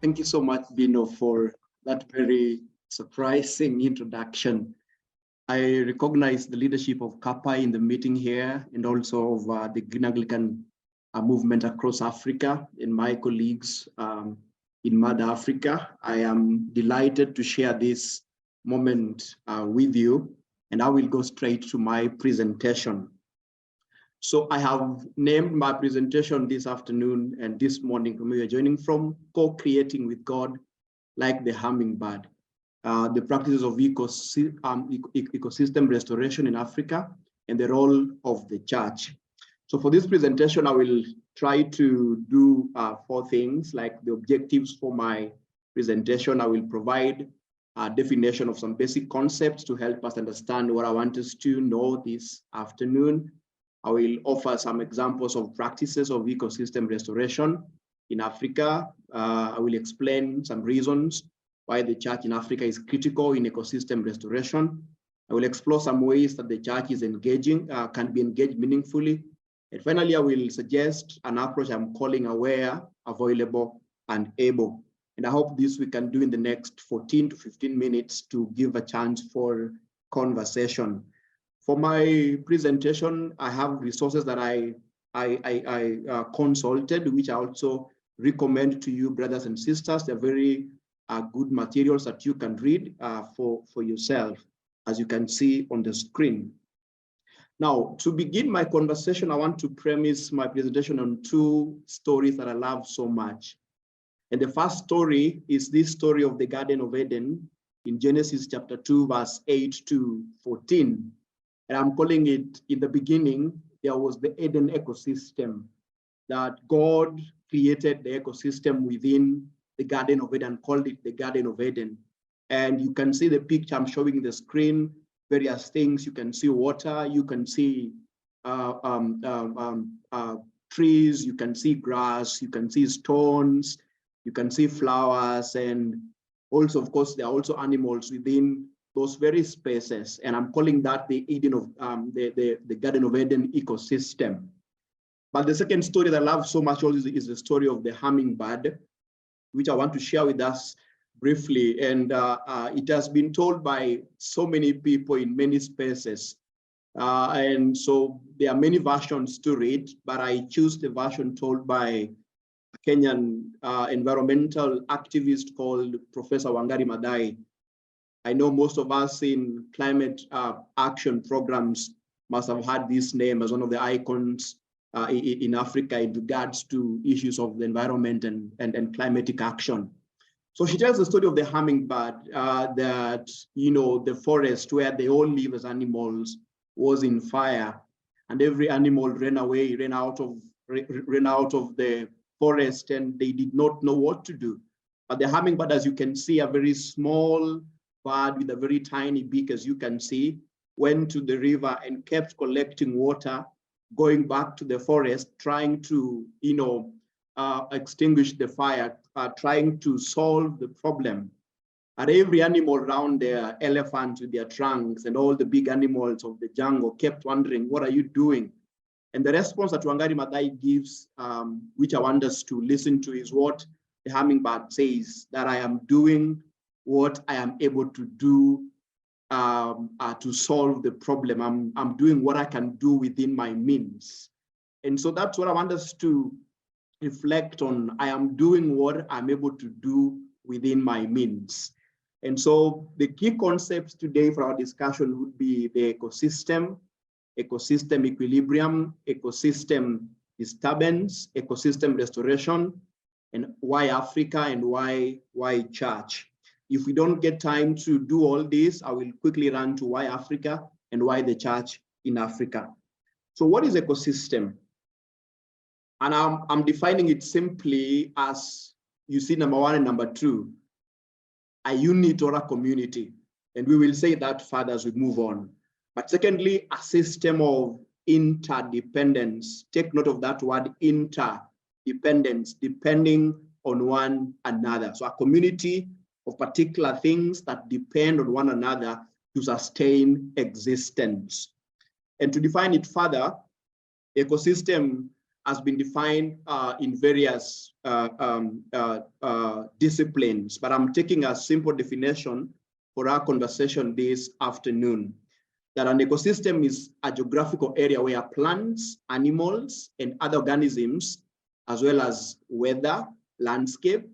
Thank you so much, Bino, for that very surprising introduction. I recognize the leadership of CAPA in the meeting here and also of the Green Anglican Movement across Africa and my colleagues in Mother Africa. I am delighted to share this moment with you, and I will go straight to my presentation. So I have named my presentation this afternoon and this morning from where you're joining from, Co-Creating with God like the Hummingbird, the practices of ecosystem restoration in Africa and the role of the church. So for this presentation, I will try to do 4 things, like the objectives for my presentation. I will provide a definition of some basic concepts to help us understand what I want us to know this afternoon. I will offer some examples of practices of ecosystem restoration in Africa. I will explain some reasons why the church in Africa is critical in ecosystem restoration. I will explore some ways that the church is engaging, can be engaged meaningfully. And finally, I will suggest an approach I'm calling aware, available, and able. And I hope this we can do in the next 14 to 15 minutes to give a chance for conversation. For my presentation, I have resources that I consulted, which I also recommend to you, brothers and sisters. They're very good materials that you can read for yourself, as you can see on the screen. Now, to begin my conversation, I want to premise my presentation on 2 stories that I love so much. And the first story is this story of the Garden of Eden in Genesis chapter 2, verse 8 to 14. And I'm calling it, in the beginning, there was the Eden ecosystem, that God created the ecosystem within the Garden of Eden, called it the Garden of Eden. And you can see the picture I'm showing the screen, various things. You can see water, you can see trees, you can see grass, you can see stones, you can see flowers, and also, of course, there are also animals within those very spaces, and I'm calling that the Eden of the Garden of Eden ecosystem. But the second story that I love so much also is the story of the hummingbird, which I want to share with us briefly. And it has been told by so many people in many spaces, and so there are many versions to read, but I choose the version told by a Kenyan environmental activist called Professor Wangari Maathai. I know most of us in climate action programs must have had this name as one of the icons in Africa in regards to issues of the environment and climatic action. So she tells the story of the hummingbird, that, you know, the forest where they all live as animals was in fire, and every animal ran away, ran out of the forest, and they did not know what to do. But the hummingbird, as you can see, a very small bird with a very tiny beak, as you can see, went to the river and kept collecting water, going back to the forest, trying to, you know, extinguish the fire, trying to solve the problem. And every animal around there, elephants with their trunks and all the big animals of the jungle, kept wondering, what are you doing? And the response that Wangari Maathai gives, which I want us to listen to, is what the hummingbird says, that I am doing what I am able to do to solve the problem. I'm doing what I can do within my means. And so that's what I want us to reflect on. I am doing what I'm able to do within my means. And so the key concepts today for our discussion would be the ecosystem, ecosystem equilibrium, ecosystem disturbance, ecosystem restoration, and why Africa and why church. If we don't get time to do all this, I will quickly run to why Africa and why the church in Africa. So what is ecosystem? And I'm defining it simply as, you see, number 1 and number 2, a unit or a community. And we will say that further as we move on. But secondly, a system of interdependence. Take note of that word, interdependence, depending on one another. So a community of particular things that depend on one another to sustain existence. And to define it further, ecosystem has been defined in various disciplines, but I'm taking a simple definition for our conversation this afternoon. That an ecosystem is a geographical area where plants, animals, and other organisms, as well as weather, landscape,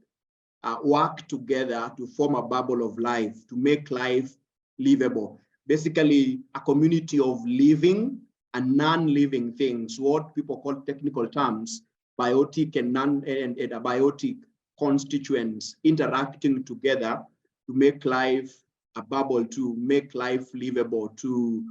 work together to form a bubble of life, to make life livable. Basically, a community of living and non-living things, what people call technical terms, biotic and abiotic constituents interacting together to make life a bubble, to make life livable, to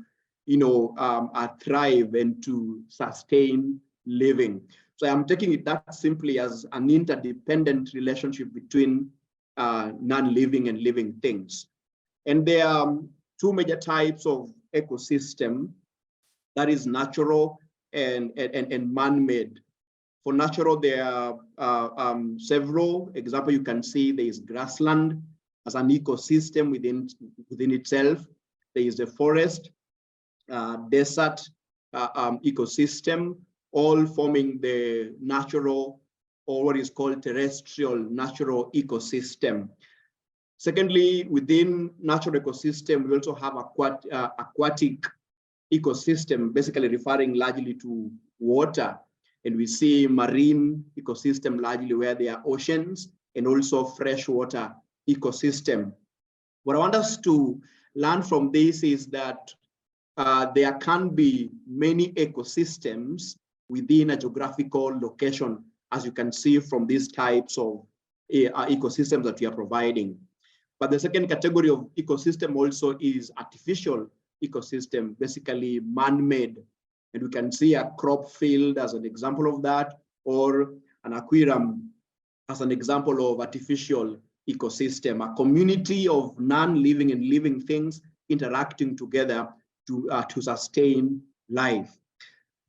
thrive and to sustain living. So I'm taking it that simply as an interdependent relationship between non-living and living things. And there are two major types of ecosystem, that is natural and man-made. For natural, there are several examples you can see. There is grassland as an ecosystem within itself. There is the forest, desert ecosystem, all forming the natural, or what is called terrestrial natural ecosystem. Secondly, within natural ecosystem, we also have aquatic ecosystem, basically referring largely to water. And we see marine ecosystem largely where there are oceans, and also freshwater ecosystem. What I want us to learn from this is that there can be many ecosystems within a geographical location, as you can see from these types of ecosystems that we are providing. But the second category of ecosystem also is artificial ecosystem, basically man-made. And we can see a crop field as an example of that, or an aquarium as an example of artificial ecosystem, a community of non-living and living things interacting together to sustain life.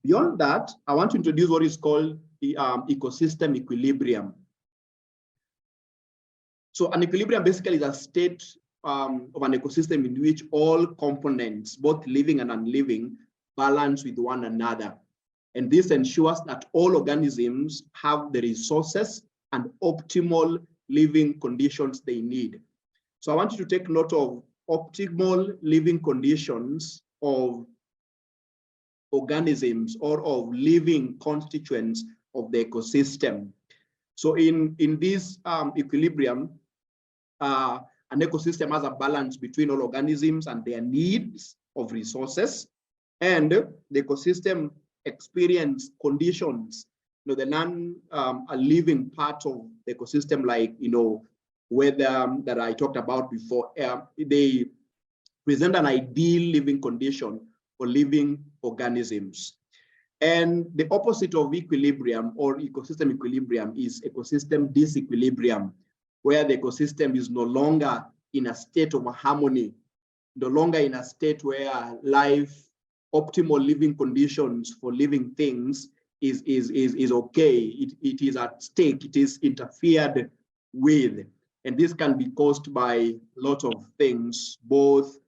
Beyond that, I want to introduce what is called the ecosystem equilibrium. So an equilibrium basically is a state of an ecosystem in which all components, both living and unliving, balance with one another. And this ensures that all organisms have the resources and optimal living conditions they need. So I want you to take note of optimal living conditions of organisms or of living constituents of the ecosystem. So in this equilibrium, an ecosystem has a balance between all organisms and their needs of resources, and the ecosystem experience conditions, the non-living part of the ecosystem, like weather that I talked about before. They present an ideal living condition for living organisms. And the opposite of equilibrium or ecosystem equilibrium is ecosystem disequilibrium, where the ecosystem is no longer in a state of harmony, no longer in a state where optimal living conditions for living things is okay. It is at stake, it is interfered with. And this can be caused by a lot of things, both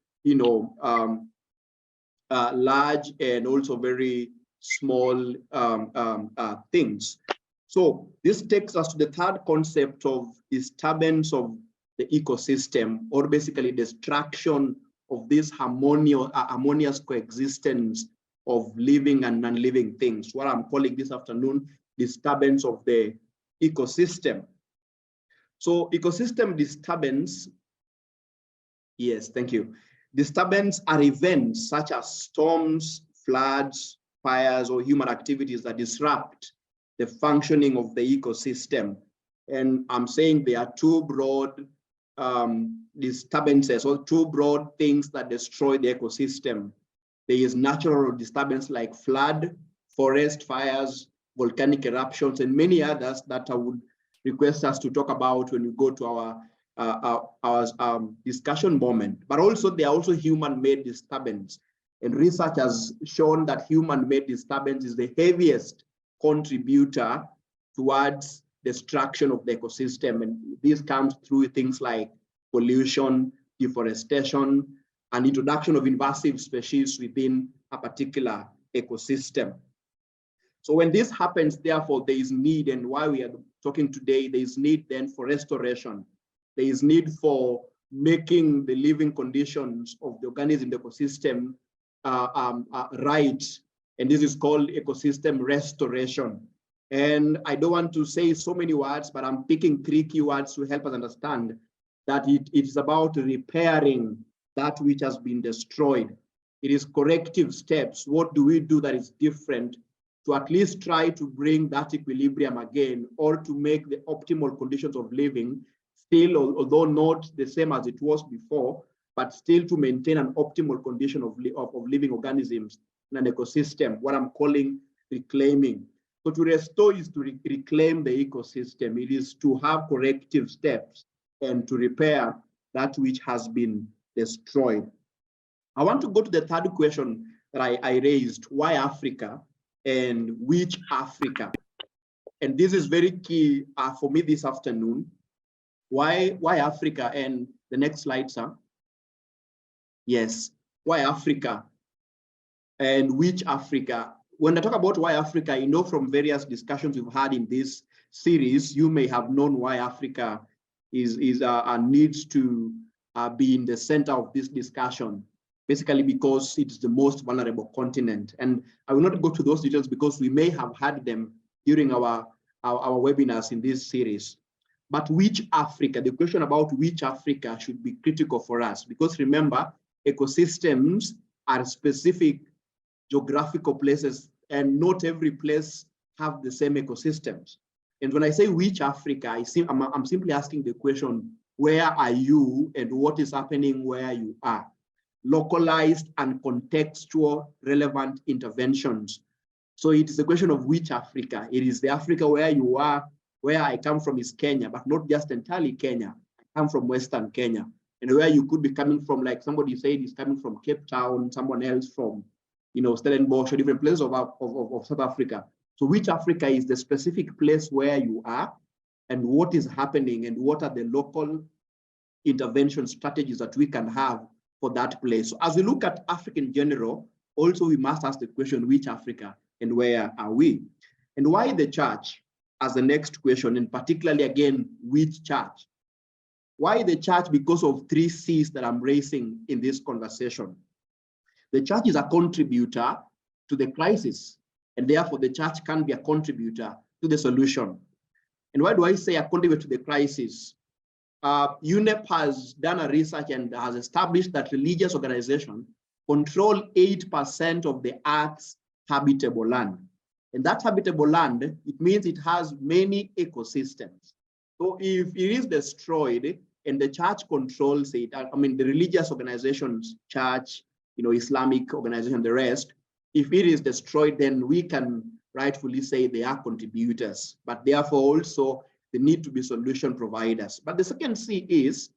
large and also very small things. So this takes us to the third concept of disturbance of the ecosystem, or basically destruction of this harmonious coexistence of living and non-living things, what I'm calling this afternoon disturbance of the ecosystem. So ecosystem disturbance, yes, thank you. Disturbance are events such as storms, floods, fires, or human activities that disrupt the functioning of the ecosystem. And I'm saying there are two broad disturbances, or two broad things that destroy the ecosystem. There is natural disturbance like flood, forest fires, volcanic eruptions, and many others that I would request us to talk about when we go to our discussion moment. But also there are also human-made disturbance. And research has shown that human-made disturbance is the heaviest contributor towards destruction of the ecosystem. And this comes through things like pollution, deforestation, and introduction of invasive species within a particular ecosystem. So when this happens, therefore, there is need, and why we are talking today, there is need then for restoration. There is need for making the living conditions of the organism, the ecosystem, right. And this is called ecosystem restoration. And I don't want to say so many words, but I'm picking 3 key words to help us understand that it is about repairing that which has been destroyed. It is corrective steps. What do we do that is different to at least try to bring that equilibrium again, or to make the optimal conditions of living still, although not the same as it was before, but still to maintain an optimal condition of living organisms in an ecosystem, what I'm calling reclaiming. So to restore is to reclaim the ecosystem. It is to have corrective steps and to repair that which has been destroyed. I want to go to the third question that I raised: why Africa and which Africa? And this is very key for me this afternoon. Why Africa? And the next slide, sir. Yes, why Africa and which Africa? When I talk about why Africa, you know, from various discussions we've had in this series, you may have known why Africa needs to be in the center of this discussion, basically because it's the most vulnerable continent. And I will not go to those details because we may have had them during our webinars in this series. But which Africa? The question about which Africa should be critical for us, because remember, ecosystems are specific geographical places, and not every place have the same ecosystems. And when I say which Africa, I'm simply asking the question, where are you and what is happening where you are? Localized and contextual relevant interventions. So it is a question of which Africa. It is the Africa where you are. Where I come from is Kenya, but not just entirely Kenya. I come from Western Kenya. And where you could be coming from, like somebody said, is coming from Cape Town, someone else from, you know, Stellenbosch, or different places of South Africa. So which Africa is the specific place where you are, and what is happening, and what are the local intervention strategies that we can have for that place. So as we look at Africa in general, also we must ask the question, which Africa and where are we? And why the church as the next question, and particularly again, which church? Why the church? Because of 3 C's that I'm raising in this conversation. The church is a contributor to the crisis, and therefore the church can be a contributor to the solution. And why do I say a contributor to the crisis? UNEP has done a research and has established that religious organizations control 8% of the Earth's habitable land. And that habitable land, it means it has many ecosystems. So if it is destroyed and the church controls it, I mean, the religious organizations, church, you know, Islamic organization, the rest, if it is destroyed, then we can rightfully say they are contributors, but therefore also they need to be solution providers. But the second C is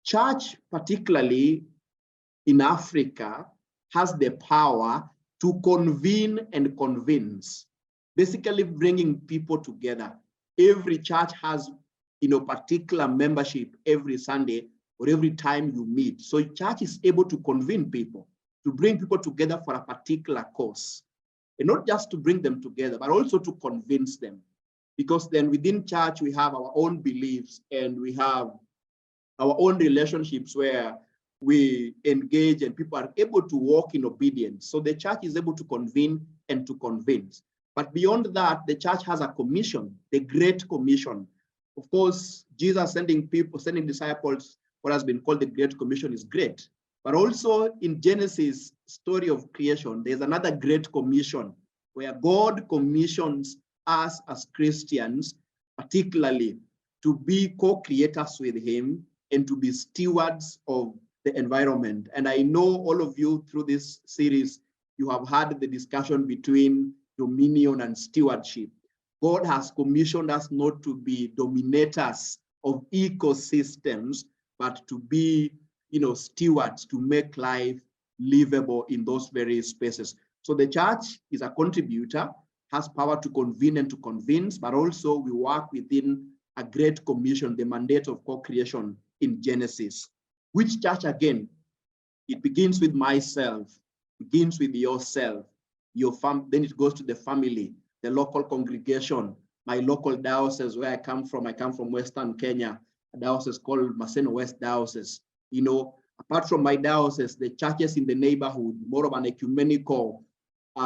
church, particularly in Africa, has the power to convene and convince, basically bringing people together. Every church has, you know, particular membership every Sunday or every time you meet. So church is able to convene people, to bring people together for a particular cause. And not just to bring them together, but also to convince them. Because then within church, we have our own beliefs and we have our own relationships where we engage and people are able to walk in obedience. So the church is able to convene and to convince. But beyond that, the church has a commission, the Great Commission. Of course, Jesus sending disciples, what has been called the Great Commission, is great. But also in Genesis story of creation, there's another Great Commission where God commissions us as Christians, particularly to be co-creators with him and to be stewards of the environment. And I know all of you through this series, you have had the discussion between dominion and stewardship. God has commissioned us not to be dominators of ecosystems, but to be, you know, stewards, to make life livable in those various spaces. So the church is a contributor, has power to convene and to convince, but also we work within a Great Commission, the mandate of co-creation in Genesis. Which church again? It begins with myself, begins with yourself, your then it goes to the family, the local congregation, my local diocese where I come from Western Kenya, a diocese called Maseno West Diocese. You know, apart from my diocese, the churches in the neighborhood, more of an ecumenical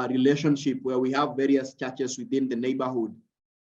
relationship where we have various churches within the neighborhood,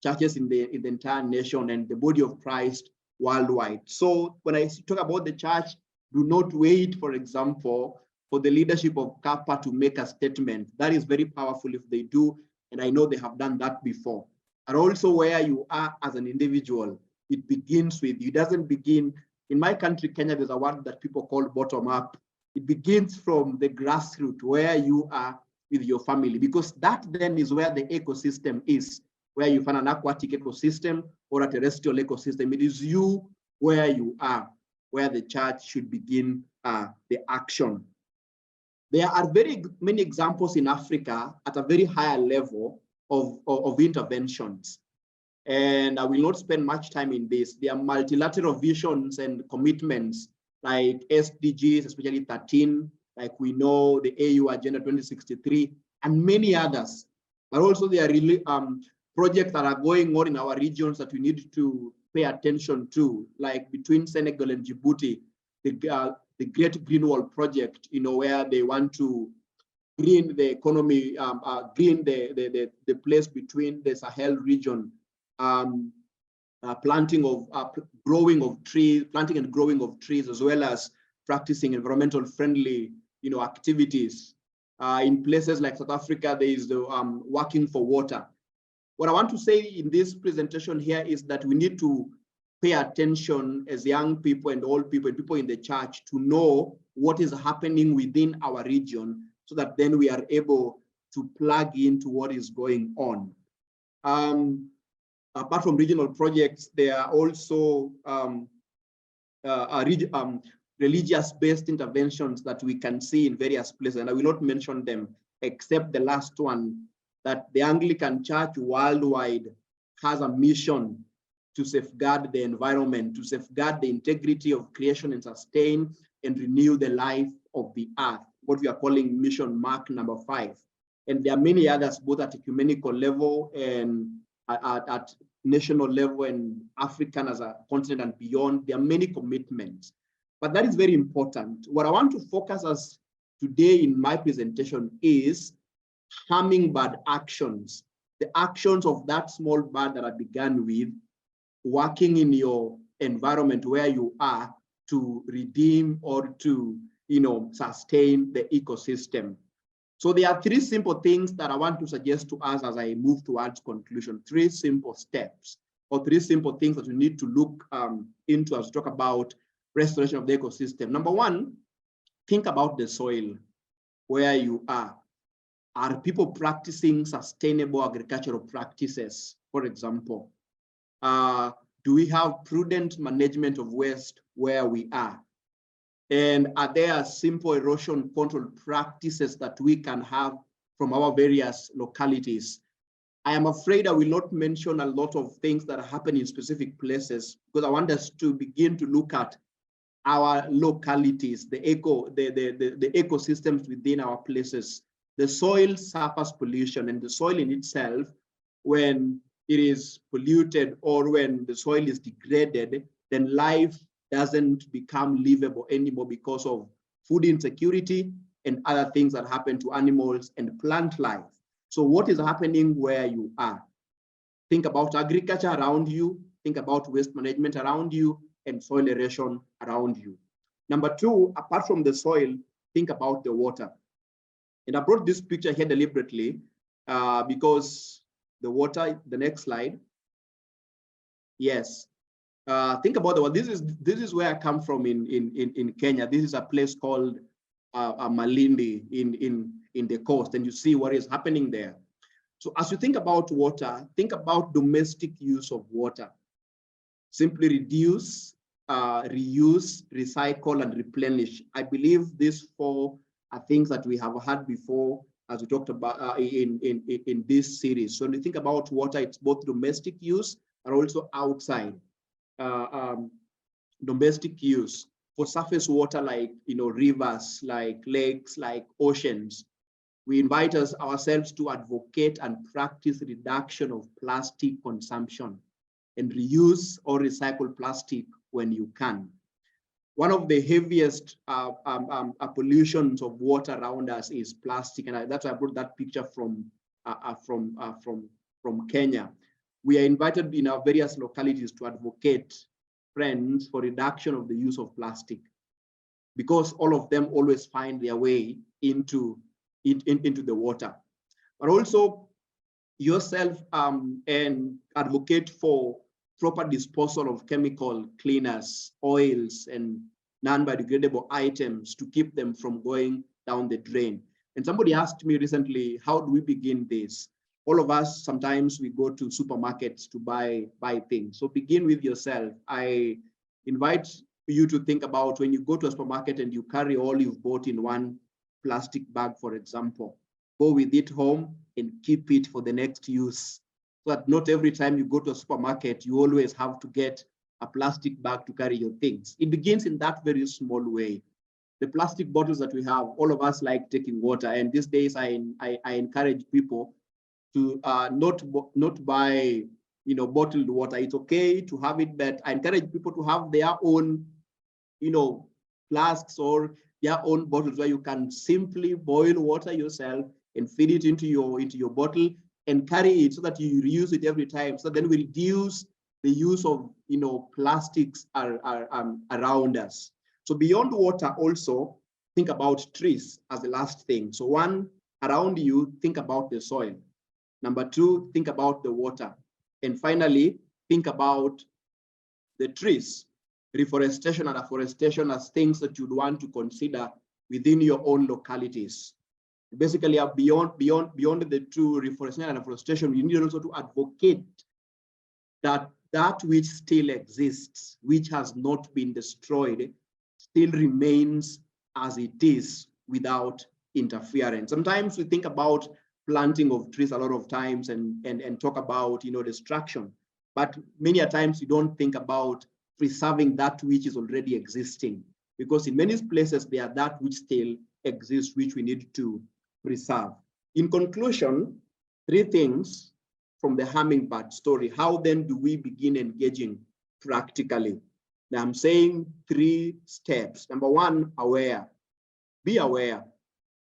churches in the entire nation, and the body of Christ worldwide. So when I talk about the church, do not wait, for example, for the leadership of CAPA to make a statement. That is very powerful if they do, and I know they have done that before. And also where you are as an individual, it begins with, it doesn't begin, in my country, Kenya, there's a word that people call bottom up. It begins from the grassroots where you are with your family, because that then is where the ecosystem is, where you find an aquatic ecosystem or a terrestrial ecosystem. It is you where you are, where the church should begin the action. There are very many examples in Africa at a very higher level of interventions. And I will not spend much time in this. There are multilateral visions and commitments like SDGs, especially 13, like we know the AU Agenda 2063, and many others. But also there are really projects that are going on in our regions that we need to pay attention to, like between Senegal and Djibouti, the Great Green Wall project, you know, where they want to green the economy, green the place between the Sahel region, planting and growing of trees, as well as practicing environmental friendly, you know, activities. In places like South Africa, there is the working for water. What I want to say in this presentation here is that we need to pay attention as young people and old people and people in the church to know what is happening within our region, so that then we are able to plug into what is going on. Apart from regional projects, there are also religious-based interventions that we can see in various places, and I will not mention them except the last one, that the Anglican Church worldwide has a mission to safeguard the environment, to safeguard the integrity of creation and sustain and renew the life of the earth, what we are calling mission mark number 5. And there are many others, both at ecumenical level and at national level and African as a continent and beyond. There are many commitments, but that is very important. What I want to focus as today in my presentation is hummingbird actions, the actions of that small bird that I began with, working in your environment where you are to redeem or to, you know, sustain the ecosystem. So there are 3 simple things that I want to suggest to us as I move towards conclusion. 3 simple steps, or 3 simple things that we need to look into as we talk about restoration of the ecosystem. Number 1, think about the soil where you are. Are people practicing sustainable agricultural practices, for example? Do we have prudent management of waste where we are? And are there simple erosion control practices that we can have from our various localities? I am afraid I will not mention a lot of things that happen in specific places, because I want us to begin to look at our localities, the ecosystems within our places. The soil suffers pollution, and the soil in itself, when it is polluted or when the soil is degraded, then life doesn't become livable anymore because of food insecurity and other things that happen to animals and plant life. So what is happening where you are? Think about agriculture around you, think about waste management around you, and soil erosion around you. Number 2, apart from the soil, think about the water. And I brought this picture here deliberately because the water, the next slide. Yes. Think about the water. This is where I come from in Kenya. This is a place called Malindi in the coast, and you see what is happening there. So as you think about water, think about domestic use of water. Simply reduce, reuse, recycle, and replenish. I believe these 4 are things that we have had before, as we talked about in this series. So when you think about water, it's both domestic use and also outside domestic use. For surface water, like, you know, rivers, like lakes, like oceans, We invite ourselves to advocate and practice reduction of plastic consumption and reuse or recycle plastic when you can. One of the heaviest pollutions of water around us is plastic, and that's why I brought that picture from Kenya. We are invited in our various localities to advocate, friends, for reduction of the use of plastic, because all of them always find their way into the water. But also yourself and advocate for proper disposal of chemical cleaners, oils, and non-biodegradable items to keep them from going down the drain. And somebody asked me recently, how do we begin this? All of us, sometimes we go to supermarkets to buy things. So begin with yourself. I invite you to think about when you go to a supermarket and you carry all you've bought in one plastic bag, for example, go with it home and keep it for the next use, so that not every time you go to a supermarket, you always have to get a plastic bag to carry your things. It begins in that very small way. The plastic bottles that we have, all of us like taking water. And these days, I encourage people to not buy bottled water. It's okay to have it, but I encourage people to have their own flasks or their own bottles where you can simply boil water yourself and feed it into your bottle and carry it so that you reuse it every time. So then we reduce the use of plastics around us. So beyond water, also think about trees as the last thing. So one, around you, think about the soil. Number two, think about the water. And finally, think about the trees. Reforestation and afforestation as things that you'd want to consider within your own localities. Basically, beyond the two, reforestation and afforestation, you need also to advocate that which still exists, which has not been destroyed, still remains as it is without interference. Sometimes we think about planting of trees a lot of times and talk about destruction, but many a times you don't think about preserving that which is already existing, because in many places they are that which still exists, which we need to preserve. In conclusion, three things from the hummingbird story. How then do we begin engaging practically? Now I'm saying 3 steps. Number one, aware. Be aware.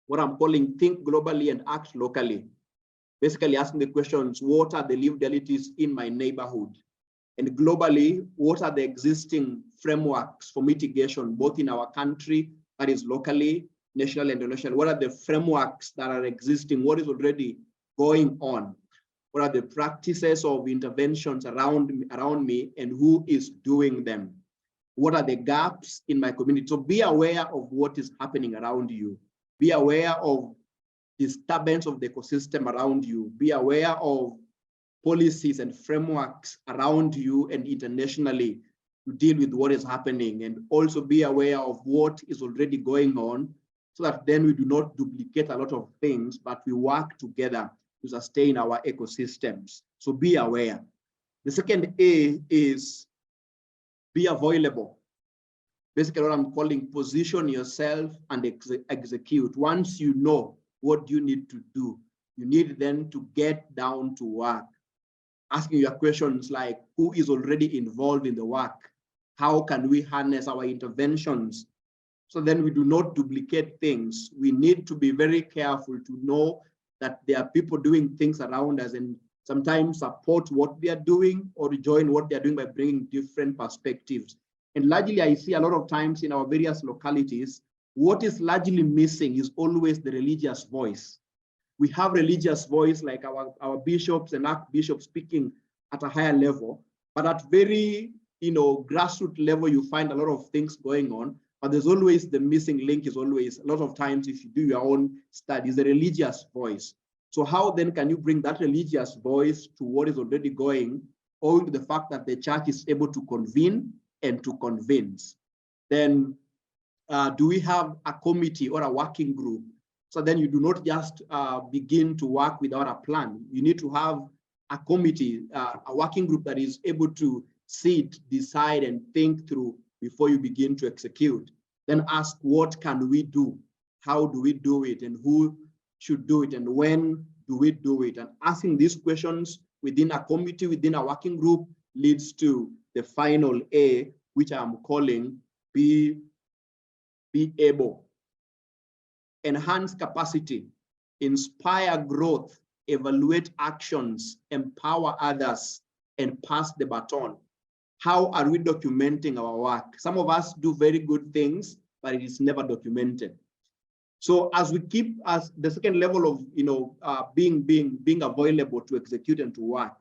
What I'm calling think globally and act locally. Basically asking the questions, what are the lived realities in my neighborhood? And globally, what are the existing frameworks for mitigation, both in our country, that is locally, national and international? What are the frameworks that are existing? What is already going on? What are the practices of interventions around me, and who is doing them? What are the gaps in my community? So be aware of what is happening around you. Be aware of disturbance of the ecosystem around you. Be aware of policies and frameworks around you and internationally to deal with what is happening, and also be aware of what is already going on, so that then we do not duplicate a lot of things, but we work together to sustain our ecosystems. So be aware. The second A is be available. Basically what I'm calling position yourself and execute. Once you know what you need to do, you need then to get down to work. Asking your questions like, who is already involved in the work? How can we harness our interventions so then we do not duplicate things? We need to be very careful to know that there are people doing things around us, and sometimes support what they are doing or join what they are doing by bringing different perspectives. And largely, I see a lot of times in our various localities, what is largely missing is always the religious voice. We have religious voice like our bishops and archbishops speaking at a higher level, but at very grassroots level, you find a lot of things going on, but there's always the missing link is always, a lot of times if you do your own studies, the religious voice. So how then can you bring that religious voice to what is already going, owing to the fact that the church is able to convene and to convince? Then do we have a committee or a working group? So then you do not just begin to work without a plan. You need to have a committee, a working group that is able to sit, decide, and think through before you begin to execute. Then ask, what can we do? How do we do it? And who should do it and when do we do it? And asking these questions within a committee, within a working group, leads to the final A, which I'm calling be able. Enhance capacity, inspire growth, evaluate actions, empower others, and pass the baton. How are we documenting our work? Some of us do very good things, but it is never documented. So as we keep as the second level of being available to execute and to work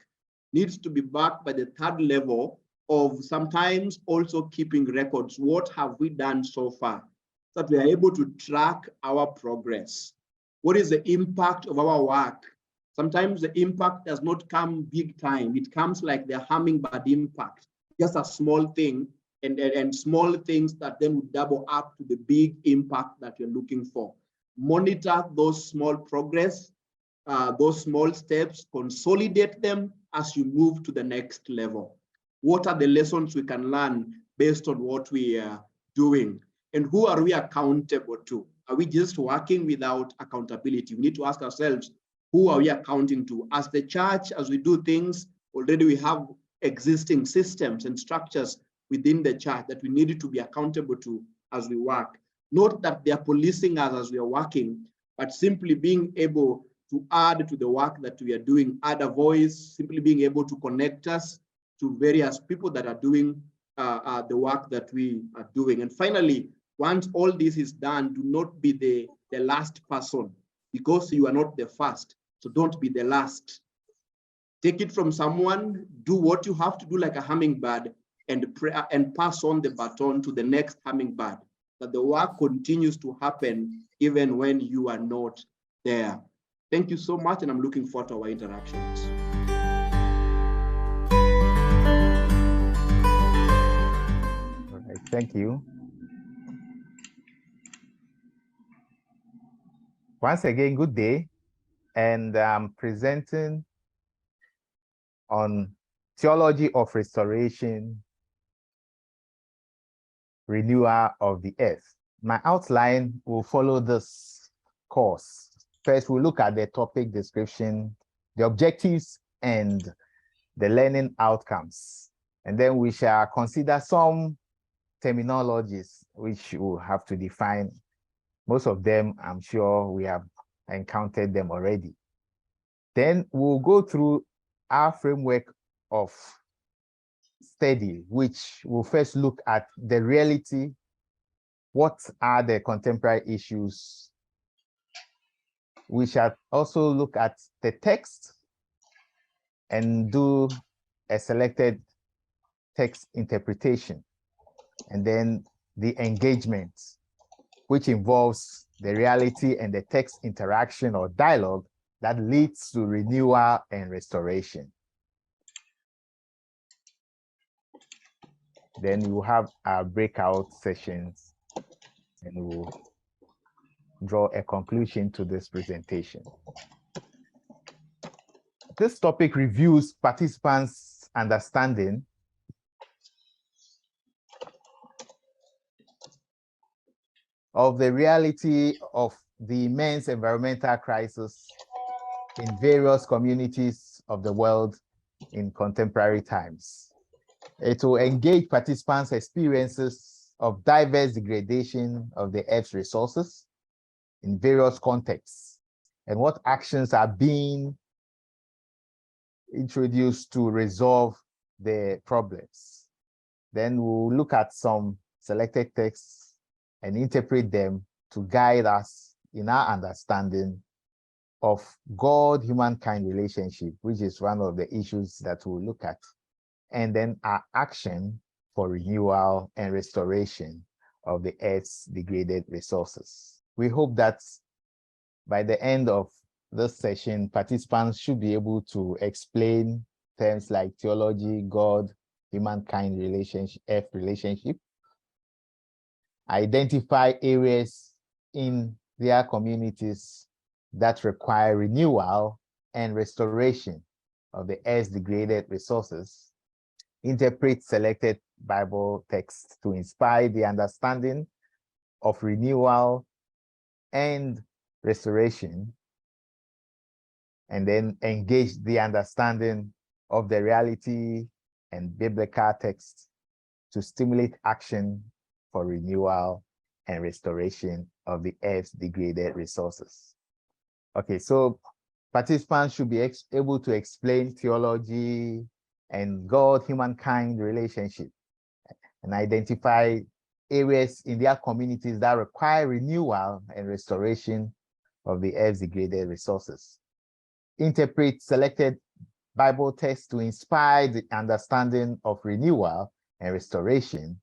needs to be backed by the third level of sometimes also keeping records. What have we done so far? So that we are able to track our progress. What is the impact of our work? Sometimes the impact does not come big time. It comes like the hummingbird impact, just a small thing, and small things that then would double up to the big impact that you're looking for. Monitor those small progress, those small steps, consolidate them as you move to the next level. What are the lessons we can learn based on what we are doing? And who are we accountable to? Are we just working without accountability? We need to ask ourselves, who are we accounting to? As the church, as we do things, already we have existing systems and structures within the church that we need to be accountable to as we work. Not that they are policing us as we are working, but simply being able to add to the work that we are doing, add a voice, simply being able to connect us to various people that are doing the work that we are doing. And finally, once all this is done, do not be the last person, because you are not the first. So don't be the last. Take it from someone, do what you have to do like a hummingbird, and pass on the baton to the next hummingbird, that the work continues to happen even when you are not there. Thank you so much, and I'm looking forward to our interactions. All right, thank you. Once again, good day, and I'm presenting on theology of restoration, renewal of the earth. My outline will follow this course. First, we'll look at the topic description, the objectives, and the learning outcomes. And then we shall consider some terminologies which we'll have to define. Most of them, I'm sure we have encountered them already. Then we'll go through our framework of study, which will first look at the reality. What are the contemporary issues? We shall also look at the text and do a selected text interpretation. And then the engagement, which involves the reality and the text interaction or dialogue that leads to renewal and restoration. Then we will have our breakout sessions, and we will draw a conclusion to this presentation. This topic reviews participants' understanding of the reality of the immense environmental crisis in various communities of the world in contemporary times. It will engage participants' experiences of diverse degradation of the Earth's resources in various contexts, and what actions are being introduced to resolve the problems. Then we'll look at some selected texts and interpret them to guide us in our understanding of God-humankind relationship, which is one of the issues that we'll look at, and then our action for renewal and restoration of the Earth's degraded resources. We hope that by the end of this session, participants should be able to explain terms like theology, God, humankind relationship, Earth relationship, identify areas in their communities that require renewal and restoration of the Earth's degraded resources, interpret selected Bible texts to inspire the understanding of renewal and restoration, and then engage the understanding of the reality and biblical text to stimulate action for renewal and restoration of the Earth's degraded resources. Okay, so participants should be able to explain theology and God-humankind relationship and identify areas in their communities that require renewal and restoration of the Earth's degraded resources. Interpret selected Bible texts to inspire the understanding of renewal and restoration,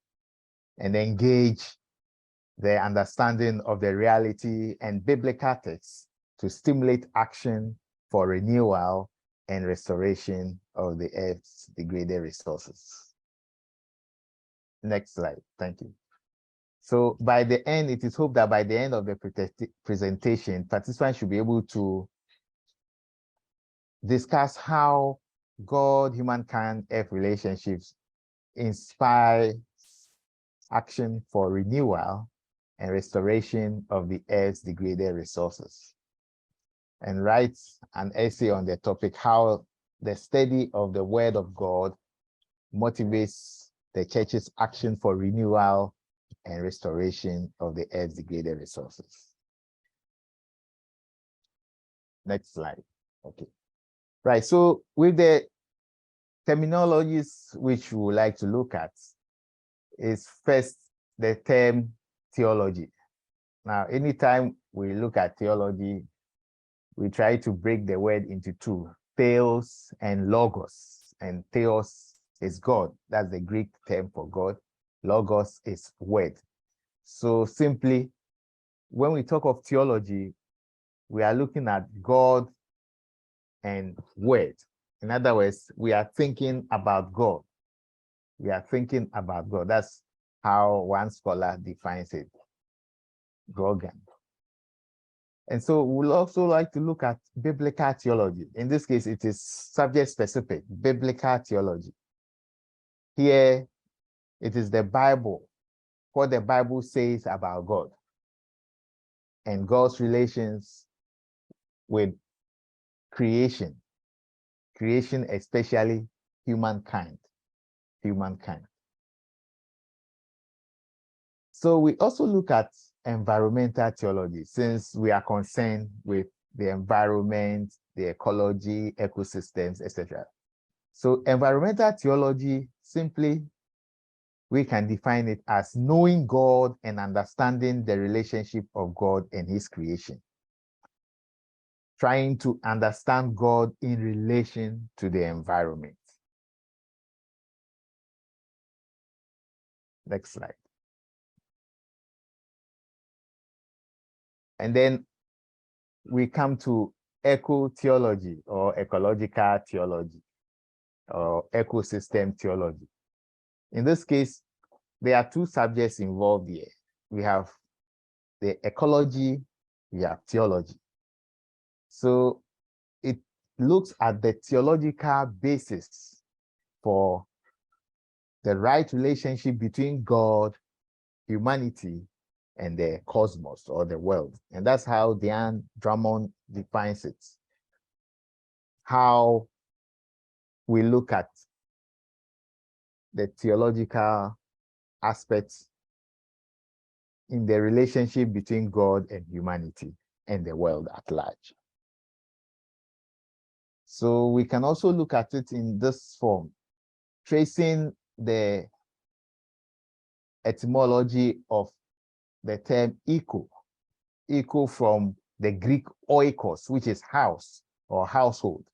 and engage the understanding of the reality and biblical texts to stimulate action for renewal and restoration of the Earth's degraded resources. Next slide, thank you. So by the end, it is hoped that by the end of the presentation, participants should be able to discuss how God, humankind, Earth relationships inspire action for renewal and restoration of the Earth's degraded resources, and write an essay on the topic, how the study of the Word of God motivates the church's action for renewal and restoration of the Earth's degraded resources. Next slide. Okay. Right. So with the terminologies which we would like to look at is first the term theology. Now, anytime we look at theology, we try to break the word into two, theos and logos. And theos is God. That's the Greek term for God. Logos is word. So simply, when we talk of theology, we are looking at God and word. In other words, we are thinking about God. We are thinking about God. That's how one scholar defines it, Grogan. And so we'll also like to look at biblical theology. In this case, it is subject-specific, biblical theology. Here, it is the Bible, what the Bible says about God and God's relations with creation, especially humankind. So we also look at environmental theology, since we are concerned with the environment, the ecology, ecosystems, etc. So environmental theology, simply, we can define it as knowing God and understanding the relationship of God and his creation. Trying to understand God in relation to the environment. Next slide. And then we come to eco-theology or ecological theology or ecosystem theology. In this case, there are two subjects involved here. We have the ecology, we have theology. So it looks at the theological basis for the right relationship between God, humanity, and the cosmos or the world. And that's how Diane Drummond defines it. How we look at the theological aspects in the relationship between God and humanity and the world at large. So we can also look at it in this form, tracing the etymology of the term eco. Eco from the Greek oikos, which is house or household.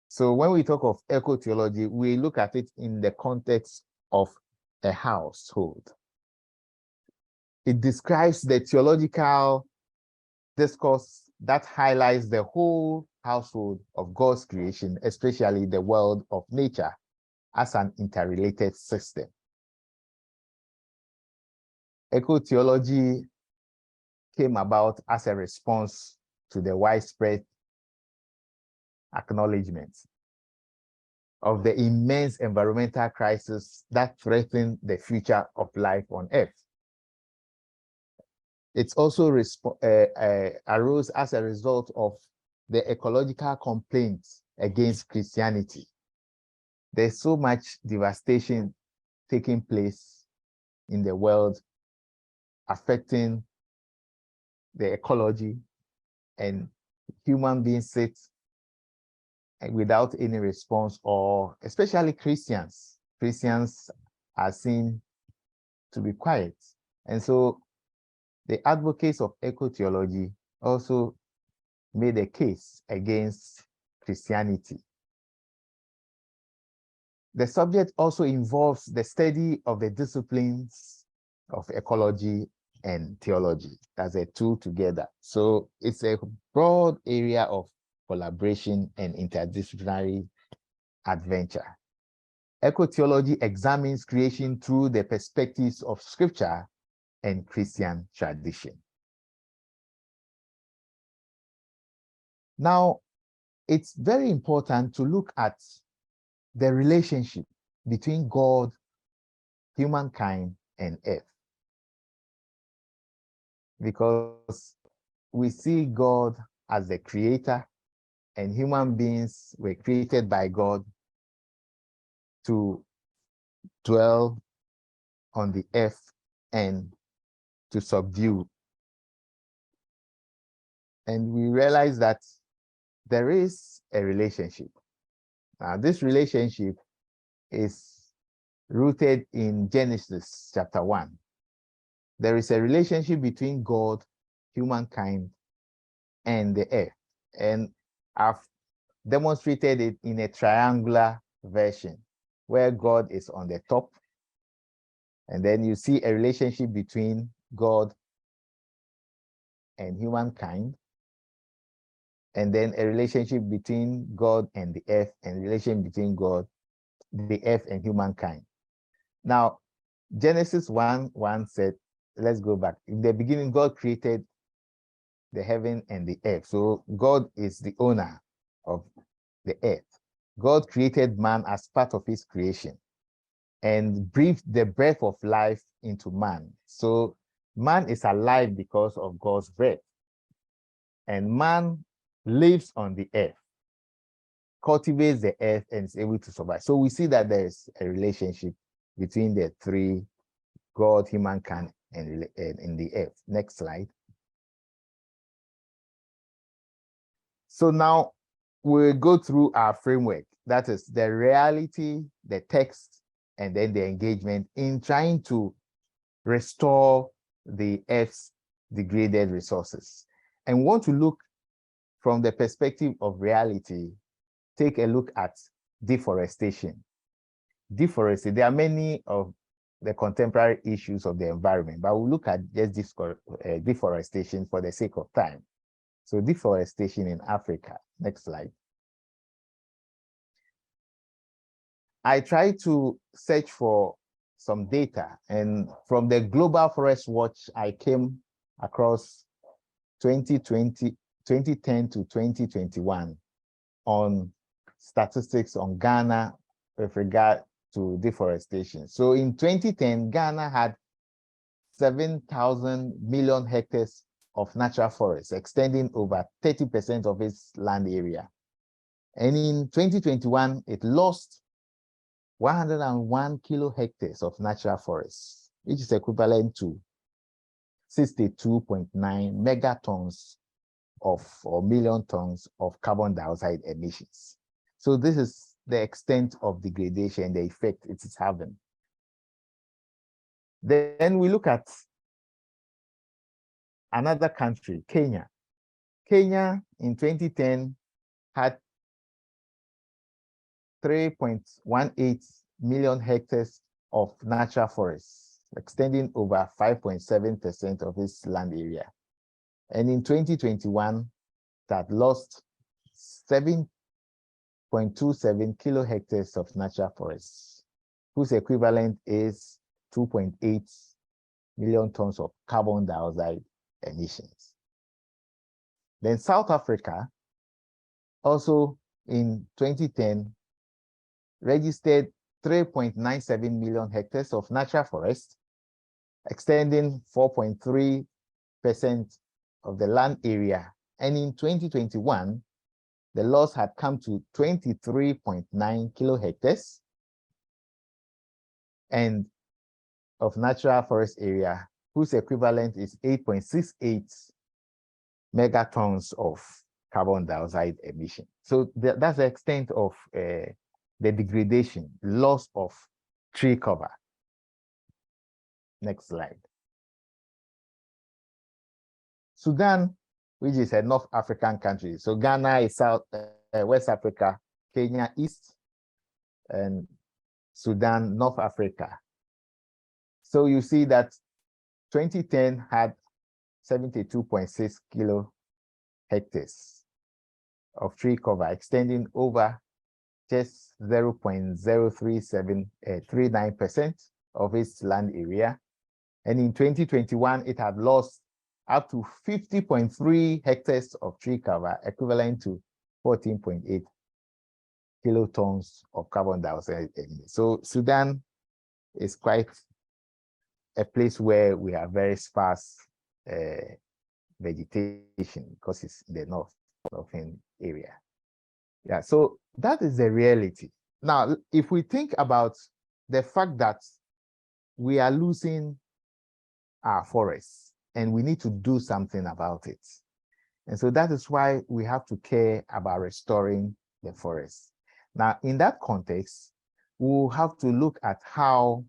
So when we talk of eco-theology, we look at it in the context of a household. It describes the theological discourse that highlights the whole household of God's creation, especially the world of nature, as an interrelated system. Eco-theology came about as a response to the widespread acknowledgement of the immense environmental crisis that threatened the future of life on Earth. It's also arose as a result of the ecological complaints against Christianity. There's so much devastation taking place in the world, affecting the ecology, and human beings sit without any response, or especially Christians. Christians are seen to be quiet. And so the advocates of eco-theology also made a case against Christianity. The subject also involves the study of the disciplines of ecology and theology as a two together. So it's a broad area of collaboration and interdisciplinary adventure. Eco-theology examines creation through the perspectives of Scripture and Christian tradition. Now, it's very important to look at the relationship between God, humankind, and earth, because we see God as the creator, and human beings were created by God to dwell on the earth and to subdue. And we realize that there is a relationship. Now, this relationship is rooted in Genesis chapter 1. There is a relationship between God, humankind, and the earth. And I've demonstrated it in a triangular version where God is on the top. And then you see a relationship between God and humankind. And then a relationship between God and the earth, and relation between God, the earth, and humankind. Now, Genesis 1:1 said, let's go back. In the beginning, God created the heaven and the earth. So God is the owner of the earth. God created man as part of his creation and breathed the breath of life into man. So man is alive because of God's breath. And man lives on the earth, cultivates the earth, and is able to survive. So we see that there's a relationship between the three, God, humankind, and in the earth. Next slide. So now we'll go through our framework. That is the reality, the text, and then the engagement in trying to restore the earth's degraded resources. And we want to look from the perspective of reality, take a look at deforestation. Deforestation, there are many of the contemporary issues of the environment, but we'll look at just deforestation for the sake of time. So deforestation in Africa. Next slide. I tried to search for some data, and from the Global Forest Watch, I came across 2010 to 2021 on statistics on Ghana with regard to deforestation. So in 2010, Ghana had 7,000 million hectares of natural forests, extending over 30% of its land area. And in 2021, it lost 101 kilohectares of natural forests, which is equivalent to 62.9 megatons or million tons of carbon dioxide emissions. So this is the extent of degradation, the effect it is having. Then we look at another country, Kenya. Kenya in 2010 had 3.18 million hectares of natural forests, extending over 5.7% of its land area. And in 2021, that lost 7.27 kilohectares of natural forests, whose equivalent is 2.8 million tons of carbon dioxide emissions. Then South Africa, also in 2010, registered 3.97 million hectares of natural forest, extending 4.3% of the land area. And in 2021, the loss had come to 23.9 kilohectares, and of natural forest area, whose equivalent is 8.68 megatons of carbon dioxide emission. So that's the extent of the degradation, loss of tree cover. Next slide. Sudan, which is a North African country. So Ghana is South, West Africa, Kenya East, and Sudan, North Africa. So you see that 2010 had 72.6 kilohectares of tree cover, extending over just 0.039% of its land area. And in 2021, it had lost up to 50.3 hectares of tree cover, equivalent to 14.8 kilotons of carbon dioxide. So Sudan is quite a place where we have very sparse vegetation because it's in the northern area. Yeah, so that is the reality. Now, if we think about the fact that we are losing our forests and we need to do something about it. And so that is why we have to care about restoring the forest. Now, in that context, we'll have to look at how,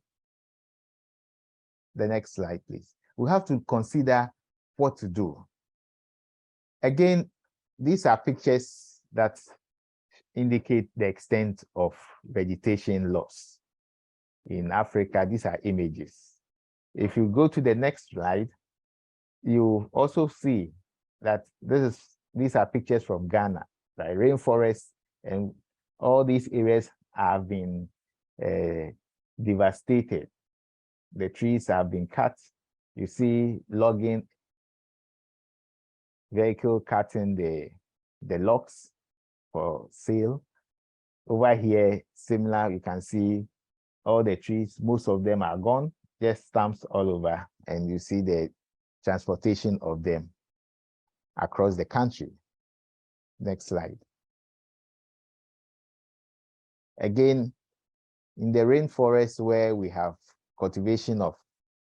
the next slide, please. We have to consider what to do. Again, these are pictures that indicate the extent of vegetation loss. In Africa, these are images. If you go to the next slide, you also see that these are pictures from Ghana, right? Rainforest, and all these areas have been devastated. The trees have been cut. You see logging vehicle cutting the logs for sale. Over here, similar, you can see all the trees, most of them are gone, just stumps all over, and you see the transportation of them across the country. Next slide. Again, in the rainforest where we have cultivation of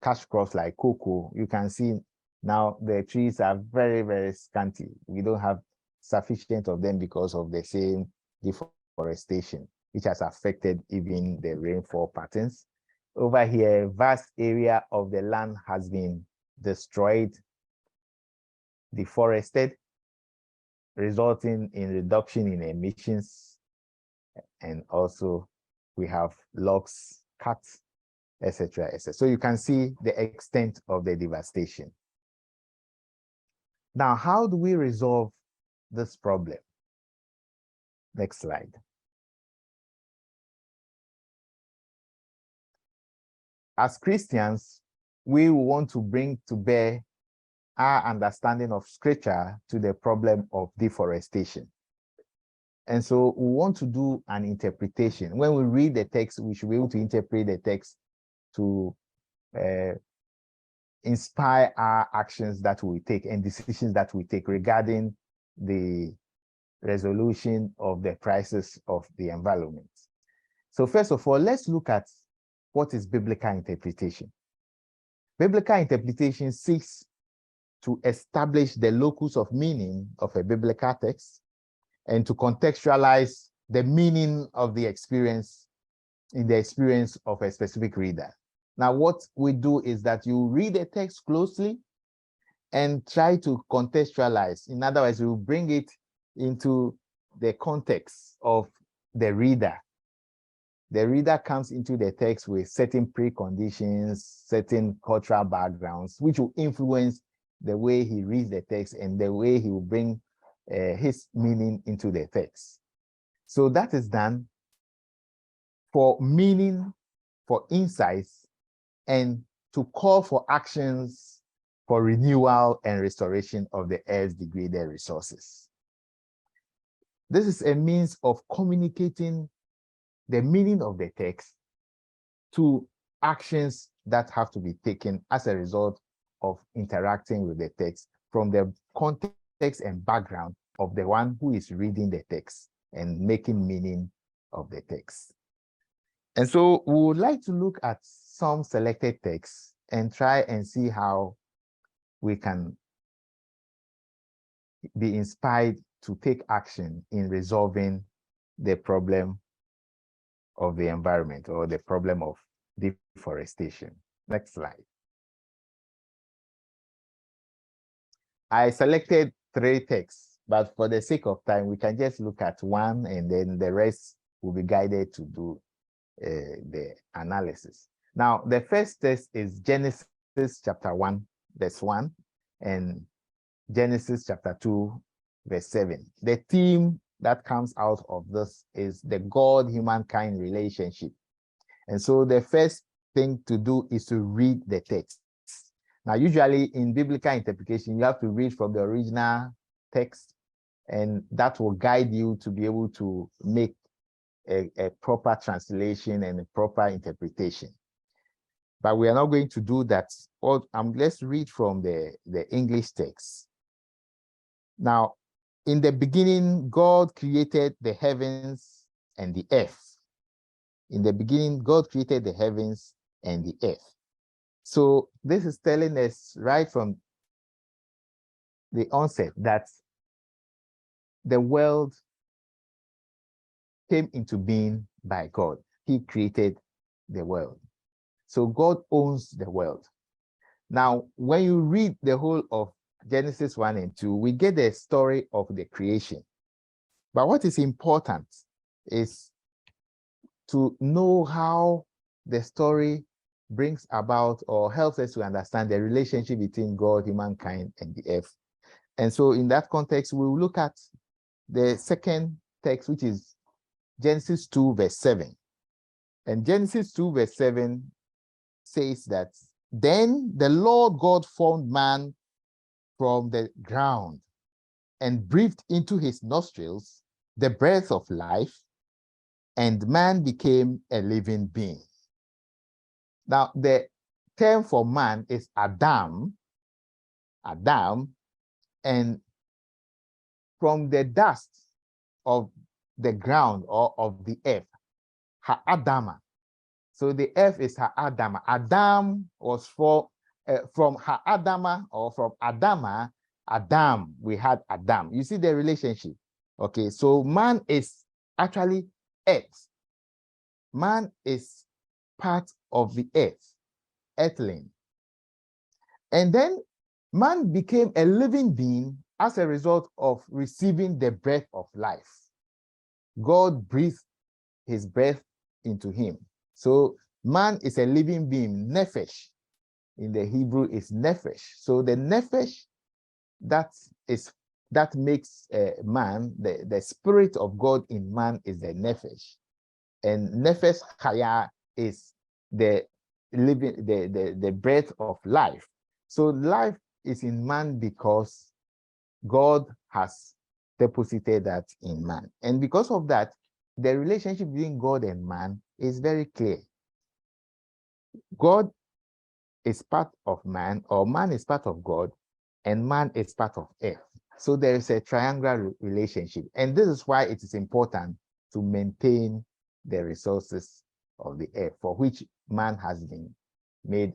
cash crops like cocoa, you can see now the trees are very, very scanty. We don't have sufficient of them because of the same deforestation, which has affected even the rainfall patterns. Over here, vast area of the land has been destroyed, deforested, resulting in reduction in emissions. And also we have logs cut, etc., etc. So you can see the extent of the devastation. Now, how do we resolve this problem? Next slide. As Christians, we want to bring to bear our understanding of Scripture to the problem of deforestation. And so we want to do an interpretation. When we read the text, we should be able to interpret the text to inspire our actions that we take and decisions that we take regarding the resolution of the crisis of the environment. So first of all, let's look at what is biblical interpretation. Biblical interpretation seeks to establish the locus of meaning of a biblical text and to contextualize the meaning of the experience in the experience of a specific reader. Now, what we do is that you read the text closely and try to contextualize. In other words, you bring it into the context of the reader. The reader comes into the text with certain preconditions, certain cultural backgrounds, which will influence the way he reads the text and the way he will bring his meaning into the text. So that is done for meaning, for insights, and to call for actions for renewal and restoration of the earth's degraded resources. This is a means of communicating the meaning of the text to actions that have to be taken as a result of interacting with the text from the context and background of the one who is reading the text and making meaning of the text. And so we would like to look at some selected texts and try and see how we can be inspired to take action in resolving the problem of the environment or the problem of deforestation. Next slide. I selected 3 texts, but for the sake of time, we can just look at one and then the rest will be guided to do the analysis. Now, the first text is Genesis chapter 1, verse 1, and Genesis chapter 2, verse 7. The theme that comes out of this is the God-humankind relationship. And so the first thing to do is to read the text. Now, usually in biblical interpretation, you have to read from the original text, and that will guide you to be able to make a proper translation and a proper interpretation. But we are not going to do that. Let's read from the English text. Now, in the beginning, God created the heavens and the earth. In the beginning, God created the heavens and the earth. So this is telling us right from the onset that the world came into being by God. He created the world. So God owns the world. Now, when you read the whole of Genesis 1 and 2, we get the story of the creation. But what is important is to know how the story brings about or helps us to understand the relationship between God, humankind, and the earth. And so in that context, we will look at the second text, which is Genesis 2, verse 7. And Genesis 2, verse 7 says that, then the Lord God formed man from the ground and breathed into his nostrils the breath of life, and man became a living being. Now, the term for man is Adam, and from the dust of the ground or of the earth, Ha-Adama. So the earth is Ha-Adama. Adam was from Ha-Adama or from Adama, Adam, we had Adam. You see the relationship. Okay, so man is actually earth. Man is part of the earth, earthling. And then man became a living being as a result of receiving the breath of life. God breathed his breath into him. So man is a living being. Nephesh in the Hebrew is nephesh. So the nephesh that makes man, the spirit of God in man is the nephesh. And nefesh chaya is the living, the breath of life. So life is in man because God has deposited that in man. And because of that, the relationship between God and man is very clear. God is part of man, or man is part of God, and man is part of earth. So there is a triangular relationship. And this is why it is important to maintain the resources of the earth, for which man has been made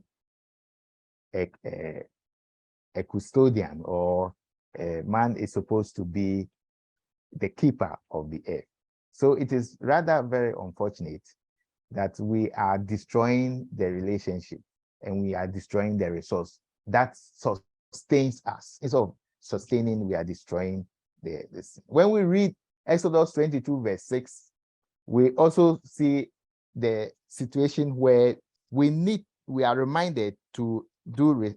a custodian, or man is supposed to be the keeper of the earth. So it is rather very unfortunate that we are destroying the relationship and we are destroying the resource that sustains us. Instead of sustaining, we are destroying this. When we read Exodus 22, verse 6, we also see the situation where we are reminded to do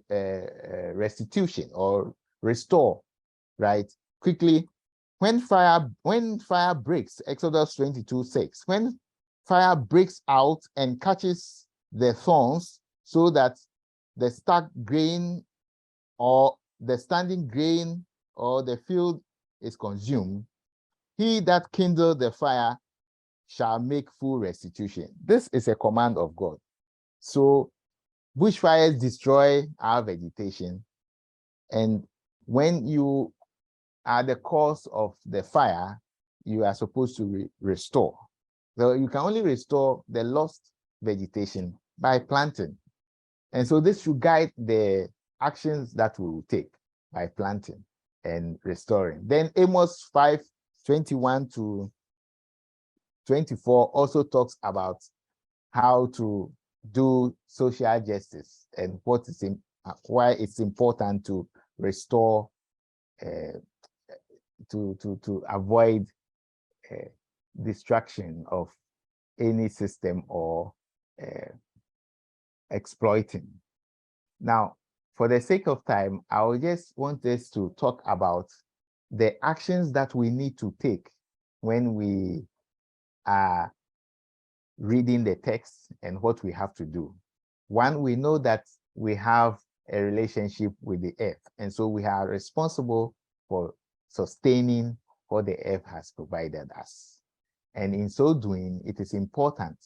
restitution or restore, right? Quickly, when fire breaks, Exodus 22, 6, when fire breaks out and catches the thorns so that the stuck grain or the standing grain or the field is consumed, he that kindled the fire shall make full restitution. This is a command of God. So bushfires destroy our vegetation. And when you at the cause of the fire, you are supposed to restore. So you can only restore the lost vegetation by planting. And so this should guide the actions that we will take by planting and restoring. Then Amos 5:21 to 24 also talks about how to do social justice and what is why it's important to restore, to avoid destruction of any system or exploiting. Now, for the sake of time, I will just want us to talk about the actions that we need to take when we are reading the text and what we have to do. One, we know that we have a relationship with the earth, and so we are responsible for sustaining what the earth has provided us. And in so doing, it is important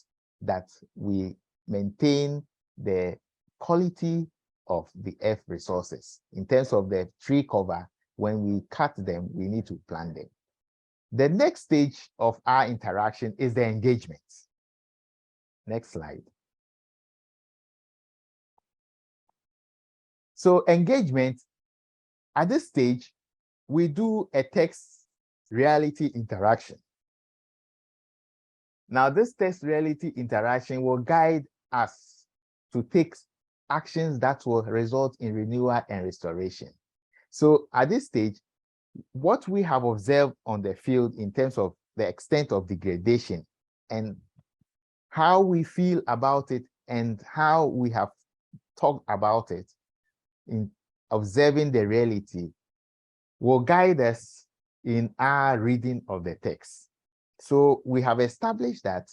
that we maintain the quality of the earth resources. In terms of the tree cover, when we cut them, we need to plant them. The next stage of our interaction is the engagement. Next slide. So engagement, at this stage, we do a text reality interaction. Now, this text reality interaction will guide us to take actions that will result in renewal and restoration. So at this stage, what we have observed on the field in terms of the extent of degradation and how we feel about it and how we have talked about it in observing the reality will guide us in our reading of the text. So we have established that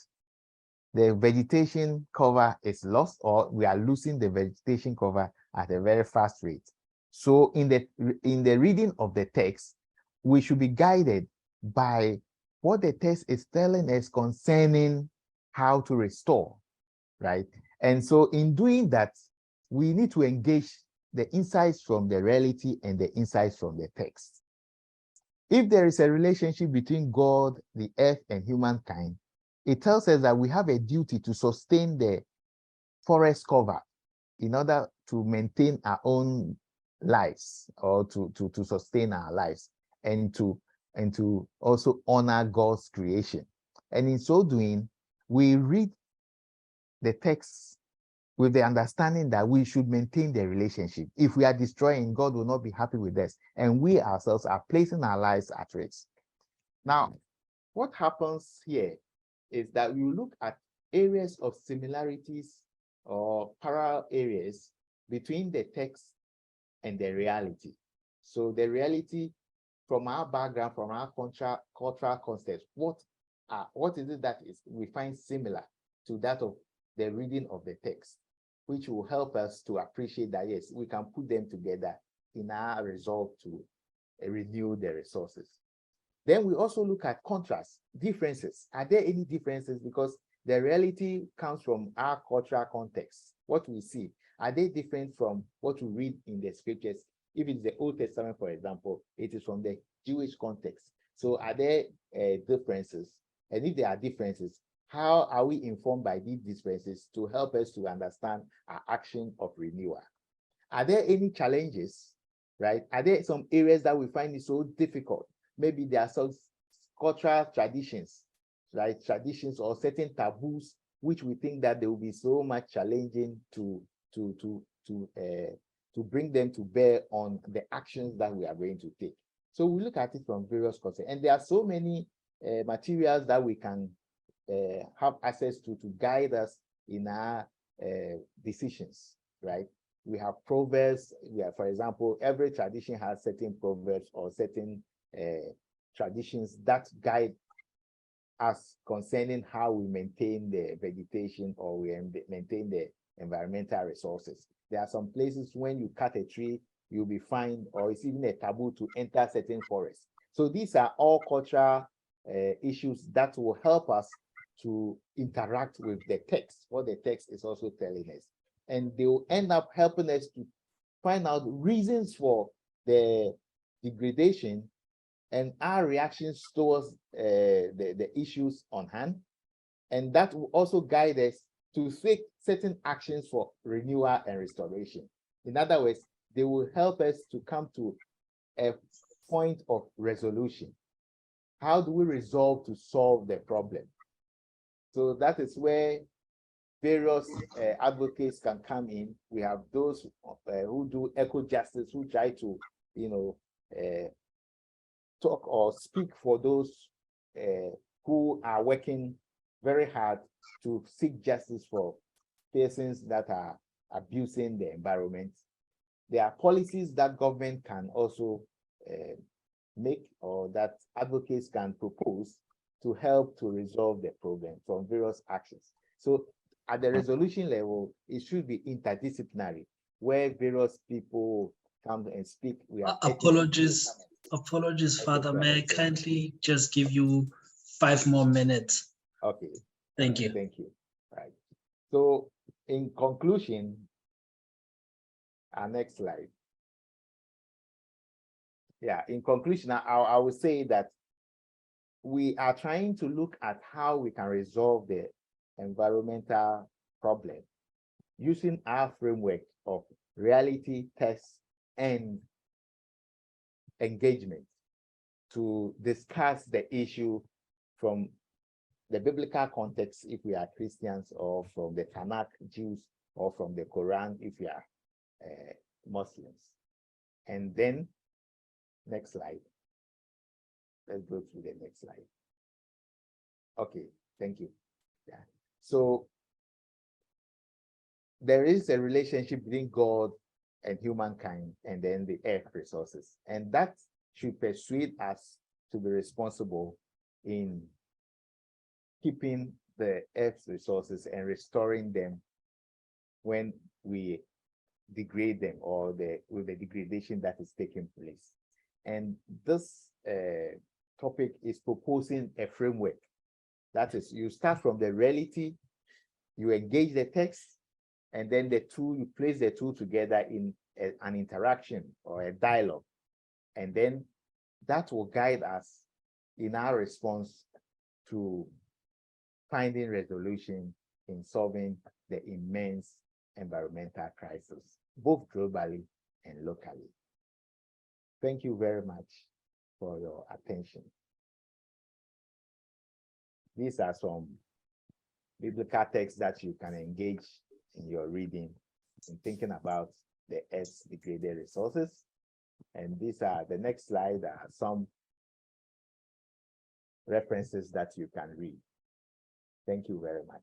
the vegetation cover is lost, or we are losing the vegetation cover at a very fast rate. So in the reading of the text, we should be guided by what the text is telling us concerning how to restore, right? And so in doing that, we need to engage the insights from the reality and the insights from the text. If there is a relationship between God, the earth, and humankind, it tells us that we have a duty to sustain the forest cover in order to maintain our own lives, or to sustain our lives, and to also honor God's creation. And in so doing, we read the text with the understanding that we should maintain the relationship. If we are destroying, God will not be happy with us, and we ourselves are placing our lives at risk. Now, what happens here is that we look at areas of similarities or parallel areas between the text and the reality. So the reality from our background, from our cultural context, what is it that we find similar to that of the reading of the text, which will help us to appreciate that, yes, we can put them together in our resolve to renew the resources. Then we also look at contrast, differences. Are there any differences? Because the reality comes from our cultural context. What we see, are they different from what we read in the scriptures? If it's the Old Testament, for example, it is from the Jewish context. So are there differences? And if there are differences, how are we informed by these differences to help us to understand our action of renewal? Are there any challenges, right? Are there some areas that we find it so difficult? Maybe there are some cultural traditions, right? Traditions or certain taboos, which we think that they will be so much challenging to bring them to bear on the actions that we are going to take. So we look at it from various concepts, and there are so many materials that we can have access to guide us in our decisions, right? We have proverbs. We have, for example, every tradition has certain proverbs or certain traditions that guide us concerning how we maintain the vegetation or we maintain the environmental resources. There are some places when you cut a tree, you'll be fined, or it's even a taboo to enter certain forests. So these are all cultural issues that will help us to interact with the text, what the text is also telling us. And they will end up helping us to find out reasons for the degradation and our reactions towards the issues on hand. And that will also guide us to take certain actions for renewal and restoration. In other words, they will help us to come to a point of resolution. How do we resolve to solve the problem? So that is where various advocates can come in. We have those who do eco-justice, who try to, talk or speak for those who are working very hard to seek justice for persons that are abusing the environment. There are policies that government can also make, or that advocates can propose to help to resolve the problem from various actions. So at the resolution level, it should be interdisciplinary, where various people come and speak. We have apologies, Father. May I kindly just give you 5 more minutes? Okay. Thank you. Thank you. Right. So in conclusion, our next slide. Yeah, in conclusion, I would say that we are trying to look at how we can resolve the environmental problem using our framework of reality, tests, and engagement to discuss the issue from the biblical context if we are Christians, or from the Tanakh, Jews, or from the Quran if we are Muslims. And then, next slide. Let's go to the next slide. Okay, thank you. Yeah. So there is a relationship between God and humankind, and then the earth resources. And that should persuade us to be responsible in keeping the earth's resources and restoring them when we degrade them, or with the degradation that is taking place. And this topic is proposing a framework. That is, you start from the reality, you engage the text, and then you place the two together in an interaction or a dialogue. And then that will guide us in our response to finding resolution in solving the immense environmental crisis, both globally and locally. Thank you very much for your attention. These are some biblical texts that you can engage in your reading in thinking about the Earth's degraded resources. And these are, the next slide, are some references that you can read. Thank you very much.